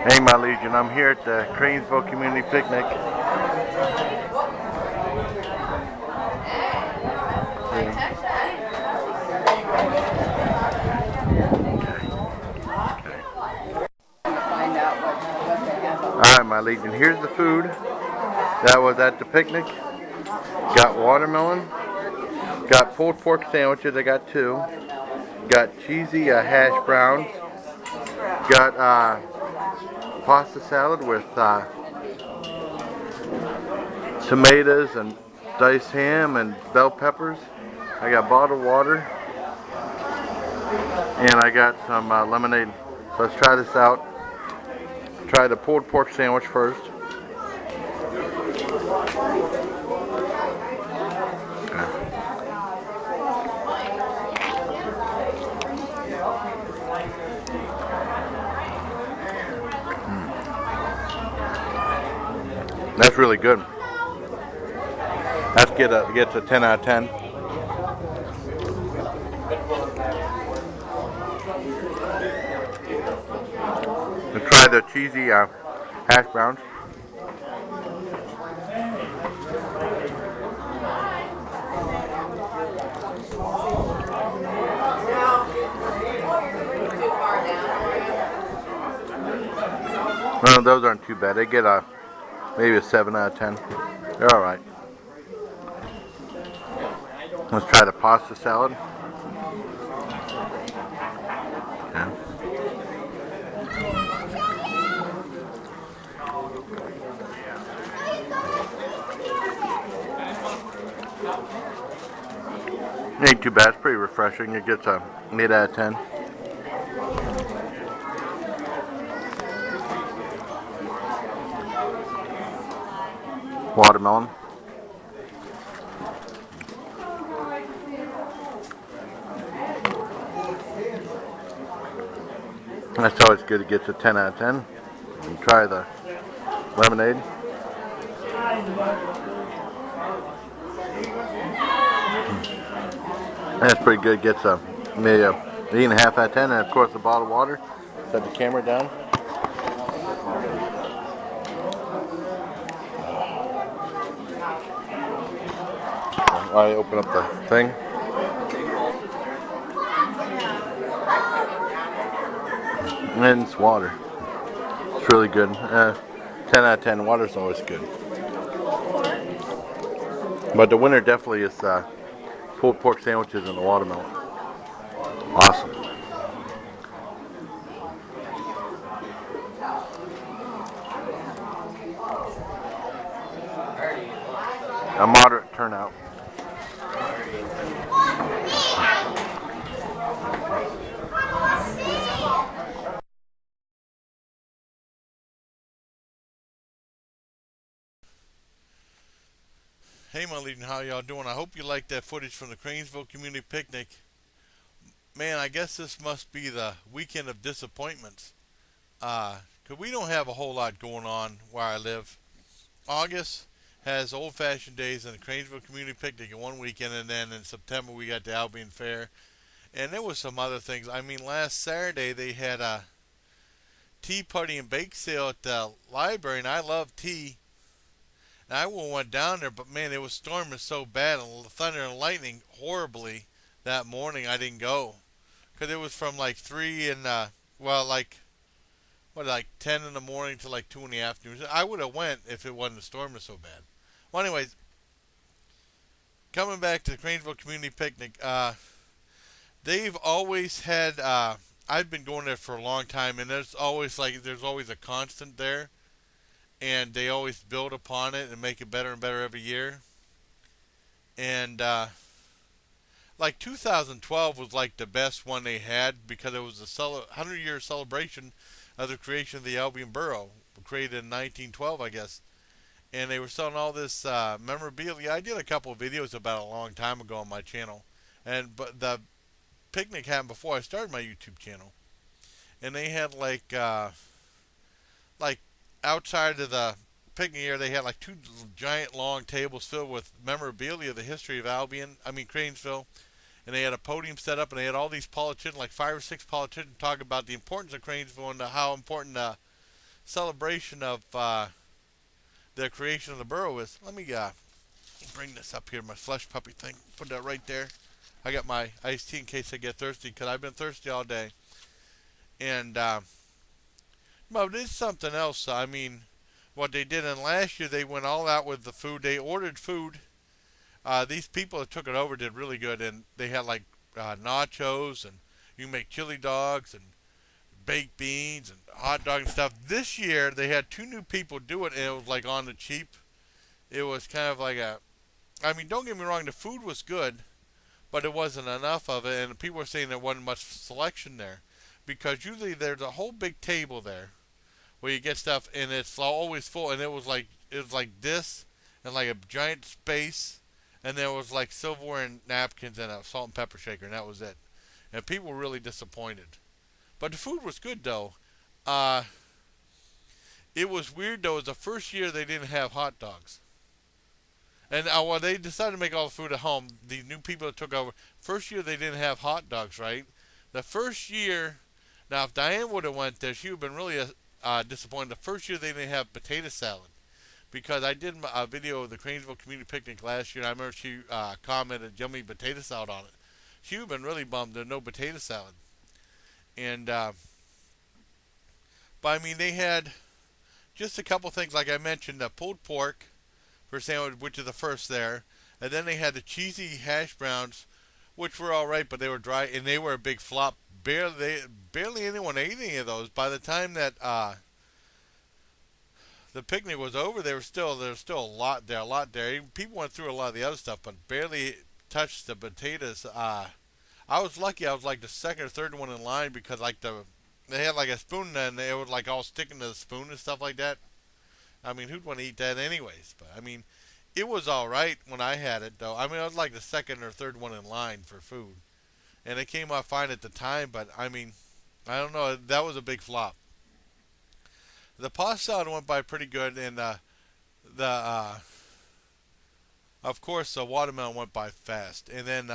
Hey, my Legion, I'm here at the Cranesville Community Picnic. Alright, my Legion, here's the food that was at the picnic. Got watermelon, got pulled pork sandwiches, I got two. Got cheesy hash browns, got pasta salad with tomatoes and diced ham and bell peppers. I got bottled water, and I got some lemonade. So let's try this out. Try the pulled pork sandwich first. That's really good. That's gets a 10 out of 10. Let's try the cheesy hash browns. No, those aren't too bad. They get maybe a 7 out of 10. They're alright. Let's try the pasta salad. Yeah. Ain't too bad. It's pretty refreshing. It gets a 8 out of 10. Watermelon. That's always good. It gets a 10 out of 10. And try the lemonade. That's pretty good. Gets maybe a 8.5 out of 10. And of course the bottled water. Set the camera down. I open up the thing. And it's water. It's really good. 10 out of 10. Water's always good. But the winner definitely is pulled pork sandwiches and the watermelon. Awesome. A moderate turnout. Hey, my Legion, how y'all doing? I hope you liked that footage from the Cranesville Community Picnic. Man, I guess this must be the weekend of disappointments. 'Cause we don't have a whole lot going on where I live. August has old-fashioned days and the Cranesville Community Picnic in one weekend, and then in September we got the Albion Fair. And there was some other things. I mean, last Saturday they had a tea party and bake sale at the library, and I love tea. And I went down there, but man, it was storming so bad and thunder and lightning horribly that morning. I didn't go because it was from like 3 and like 10 in the morning to like 2 in the afternoon. I would have went if it wasn't storming so bad. Well, anyways, coming back to the Cranesville Community Picnic, they've always had. I've been going there for a long time, and there's always a constant there, and they always build upon it and make it better and better every year. And like 2012 was like the best one they had because it was a 100-year celebration of the creation of the Albion Borough, created in 1912, I guess. And they were selling all this memorabilia. I did a couple of videos about it a long time ago on my channel, but the picnic happened before I started my YouTube channel, and they had like outside of the picnic area, they had like two giant long tables filled with memorabilia of the history of Cranesville, and they had a podium set up, and they had all these politicians, like 5 or 6 politicians, talk about the importance of Cranesville and how important celebration of the creation of the borough is. Let me bring this up here, my flesh puppy thing. Put that right there. I got my iced tea in case I get thirsty, because I've been thirsty all day. And, but it's something else. I mean, what they did, and last year they went all out with the food. They ordered food. These people that took it over did really good, and they had like nachos, and you can make chili dogs, and baked beans, and hot dog and stuff. This year they had two new people do it, and it was like on the cheap. It was kind of like I mean, don't get me wrong, the food was good, but it wasn't enough of it, and people were saying there wasn't much selection there, because usually there's a whole big table there where you get stuff, and it's always full, and it was like this, and like a giant space, and there was like silverware and napkins and a salt and pepper shaker, and that was it. And people were really disappointed. But the food was good though. It was weird though. It was the first year they didn't have hot dogs. And well, they decided to make all the food at home. The new people that took over, first year they didn't have hot dogs, right? The first year, now if Diane would have went there, she would have been really disappointed. The first year they didn't have potato salad, because I did a video of the Cranesville Community Picnic last year, and I remember she commented yummy potato salad on it. She would have been really bummed there's no potato salad. And but I mean, they had just a couple things, like I mentioned, the pulled pork for sandwich, which is the first there, and then they had the cheesy hash browns, which were all right, but they were dry, and they were a big flop. Barely anyone ate any of those. By the time that the picnic was over, there was still a lot there. People went through a lot of the other stuff, but barely touched the potatoes. I was lucky. I was like the second or third one in line, because like they had like a spoon, and they were like all sticking to the spoon and stuff like that. I mean, who'd want to eat that anyways? But I mean, it was all right when I had it though. I mean, I was like the second or third one in line for food, and it came out fine at the time. But I mean, I don't know. That was a big flop. The pasta salad went by pretty good, and of course the watermelon went by fast. And then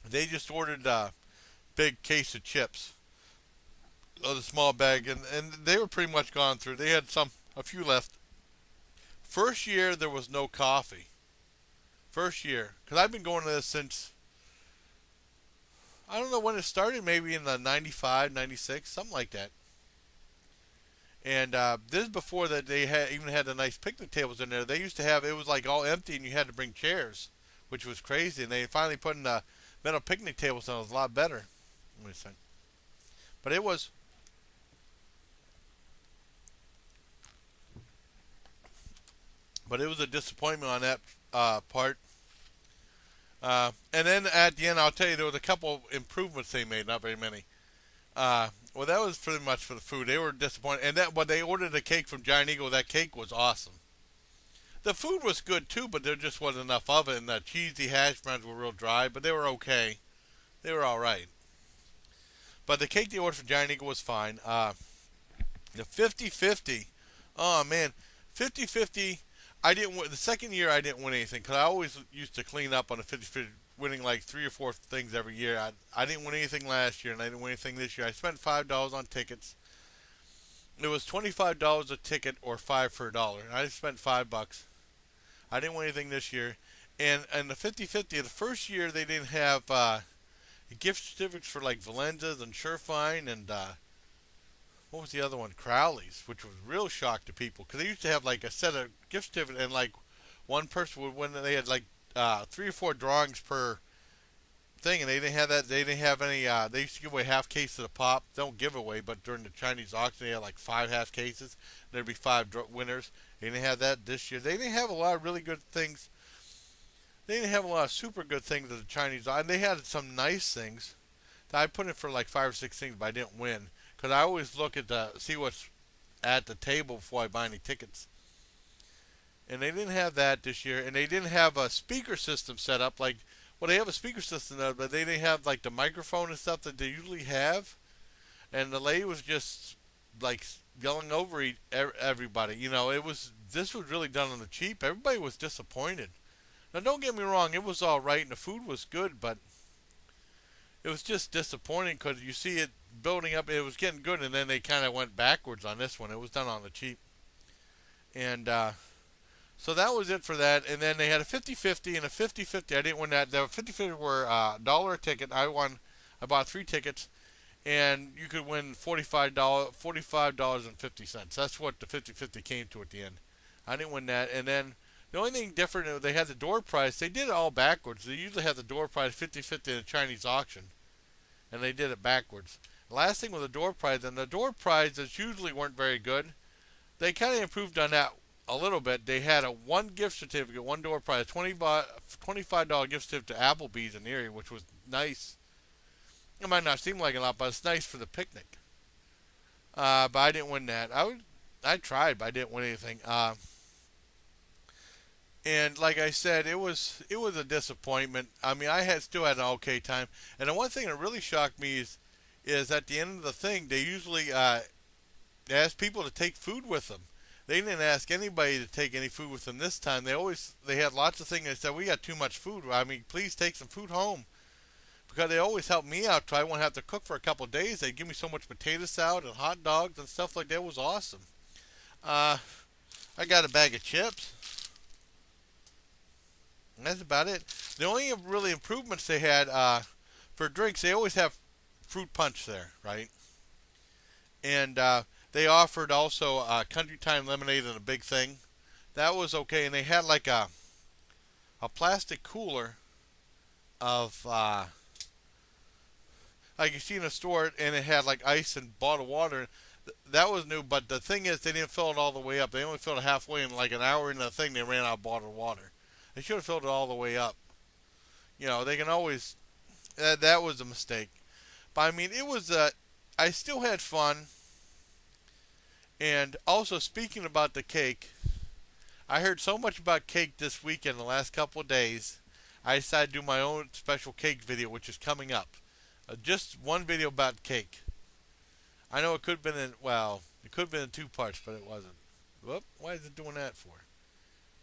they just ordered a big case of chips, the small bag, and they were pretty much gone through. They had a few left. First year there was no coffee. First year, because I've been going to this since, I don't know when it started, maybe in the 95, 96, something like that. And this is before that they even had the nice picnic tables in there. They used to have, it was like all empty, and you had to bring chairs, which was crazy. And they finally put in the metal picnic tables, and it was a lot better. Wait a second. But it was a disappointment on that part. And then at the end, I'll tell you, there was a couple improvements they made, not very many. Well, that was pretty much for the food. They were disappointed, and but they ordered a cake from Giant Eagle. That cake was awesome. The food was good too, but there just wasn't enough of it. And the cheesy hash browns were real dry, but they were okay. They were all right. But the cake they ordered from Giant Eagle was fine. The 50-50, oh man, 50-50. I didn't win the second year. I didn't win anything, because I always used to clean up on the 50-50, winning like 3 or 4 things every year. I didn't win anything last year, and I didn't win anything this year. I spent $5 on tickets. It was $25 a ticket, or 5 for $1. I spent $5. I didn't win anything this year. And the 50-50, the first year they didn't have gift certificates for like Valenza's and Surefine, and what was the other one? Crowley's, which was a real shock to people, because they used to have like a set of gift certificates, and like one person would win. They had like 3 or 4 drawings per thing, and they didn't have that. They didn't have any. They used to give away half cases of pop. They don't give away, but during the Chinese auction, they had like 5 half cases. There'd be 5 winners. They didn't have that this year. They didn't have a lot of really good things. They didn't have a lot of super good things at the Chinese auction. They had some nice things. I put in for like 5 or 6 things, but I didn't win, because I always look at see what's at the table before I buy any tickets. And they didn't have that this year, and they didn't have a speaker system set up. Like, well, they have a speaker system there, but they didn't have like the microphone and stuff that they usually have. And the lady was just like yelling over everybody. You know, this was really done on the cheap. Everybody was disappointed. Now, don't get me wrong, it was all right, and the food was good, but it was just disappointing, because you see it. building up. It was getting good, and then they kind of went backwards on this one. It was done on the cheap. And so that was it for that. And then they had a 50-50 and a 50-50. I didn't win that. The 50-50 were $1 a ticket. I won. I bought 3 tickets, and you could win $45.50. That's what the 50-50 came to at the end. I didn't win that. And then the only thing different, they had the door prize. They did it all backwards. They usually have the door prize 50-50 in a Chinese auction, and they did it backwards. The last thing with the door prize, and the door prizes usually weren't very good. They kind of improved on that a little bit. They had a one gift certificate, one door prize, $25 gift certificate to Applebee's in the area, which was nice. It might not seem like a lot, but it's nice for the picnic. But I didn't win that. I tried, but I didn't win anything. And like I said, it was a disappointment. I mean, I still had an okay time. And the one thing that really shocked me is at the end of the thing, they usually ask people to take food with them. They didn't ask anybody to take any food with them this time. They had lots of things. They said, we got too much food. I mean, please take some food home. Because they always helped me out so I wouldn't have to cook for a couple of days. They'd give me so much potato salad and hot dogs and stuff like that. It was awesome. I got a bag of chips. And that's about it. The only really improvements they had for drinks, they always have fruit punch there, right? And they offered also Country Time lemonade in a big thing. That was okay. And they had like a plastic cooler of like you see in a store, and it had like ice and bottled water. That was new, but the thing is, they didn't fill it all the way up. They only filled it halfway, and like an hour into the thing, they ran out of bottled water. They should have filled it all the way up. You know, they can always. That was a mistake. But I mean, it was. I still had fun. And also, speaking about the cake, I heard so much about cake this weekend, the last couple of days. I decided to do my own special cake video, which is coming up. Just one video about cake. I know it could have been it could have been in 2 parts, but it wasn't. Whoop, why is it doing that for?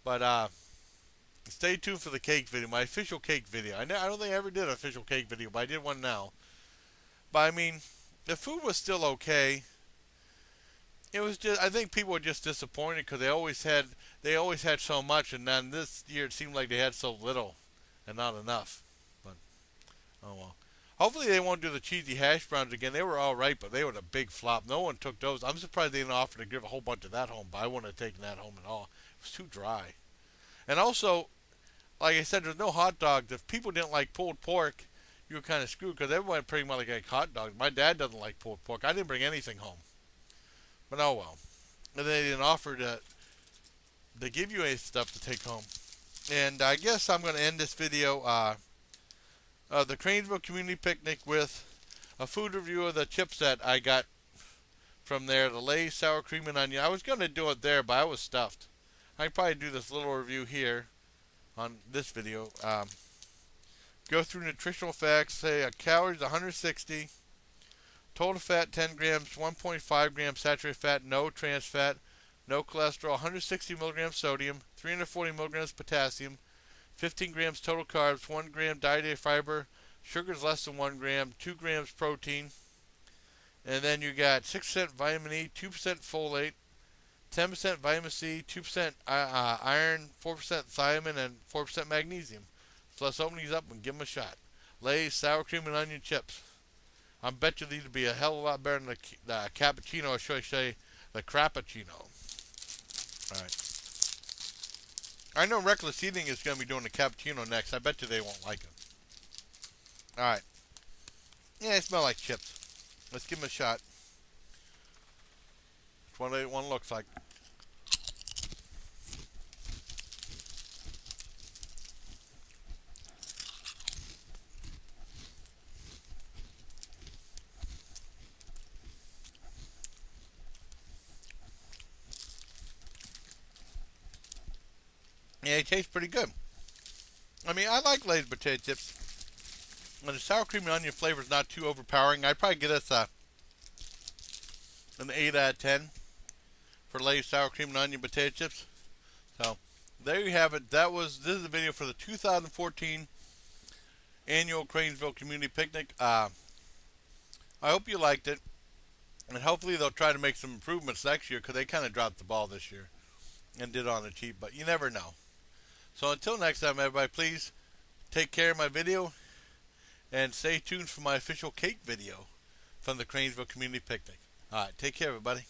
But stay tuned for the cake video, my official cake video. I don't think I ever did an official cake video, but I did one now. But I mean, the food was still okay. It was just, I think people were just disappointed because they always had so much, and then this year it seemed like they had so little and not enough. But oh well. Hopefully they won't do the cheesy hash browns again. They were all right, but they were a big flop. No one took those. I'm surprised they didn't offer to give a whole bunch of that home, but I wouldn't have taken that home at all. It was too dry. And also, like I said, there's no hot dogs. If people didn't like pulled pork, you were kind of screwed because everyone pretty much like hot dogs. My dad doesn't like pulled pork. I didn't bring anything home. But oh well. And they didn't offer to give you any stuff to take home. And I guess I'm going to end this video the Cranesville Community Picnic with a food review of the chips that I got from there. The Lay's Sour Cream and Onion. I was going to do it there, but I was stuffed. I could probably do this little review here on this video. Go through nutritional facts. Say calories 160. Total fat 10 grams. 1.5 grams saturated fat. No trans fat. No cholesterol. 160 milligrams sodium. 340 milligrams potassium. 15 grams total carbs, 1 gram dietary fiber, sugars less than 1 gram, 2 grams protein, and then you got 6% vitamin E, 2% folate, 10% vitamin C, 2% iron, 4% thiamine, and 4% magnesium. So let's open these up and give them a shot. Lay's Sour Cream and Onion Chips. I bet you these would be a hell of a lot better than the cappuccino, or should I say the crappuccino. Alright. I know Reckless Eating is going to be doing the cappuccino next. I bet you they won't like it. Alright. Yeah, they smell like chips. Let's give them a shot. That's what one looks like. Yeah, it tastes pretty good. I mean, I like Lay's potato chips. And the sour cream and onion flavor is not too overpowering. I'd probably give us an 8 out of 10 for Lay's sour cream and onion potato chips. So, there you have it. This is the video for the 2014 annual Cranesville Community Picnic. I hope you liked it, and hopefully they'll try to make some improvements next year because they kind of dropped the ball this year and did it on the cheap, but you never know. So until next time, everybody, please take care of my video and stay tuned for my official cake video from the Cranesville Community Picnic. All right, take care, everybody.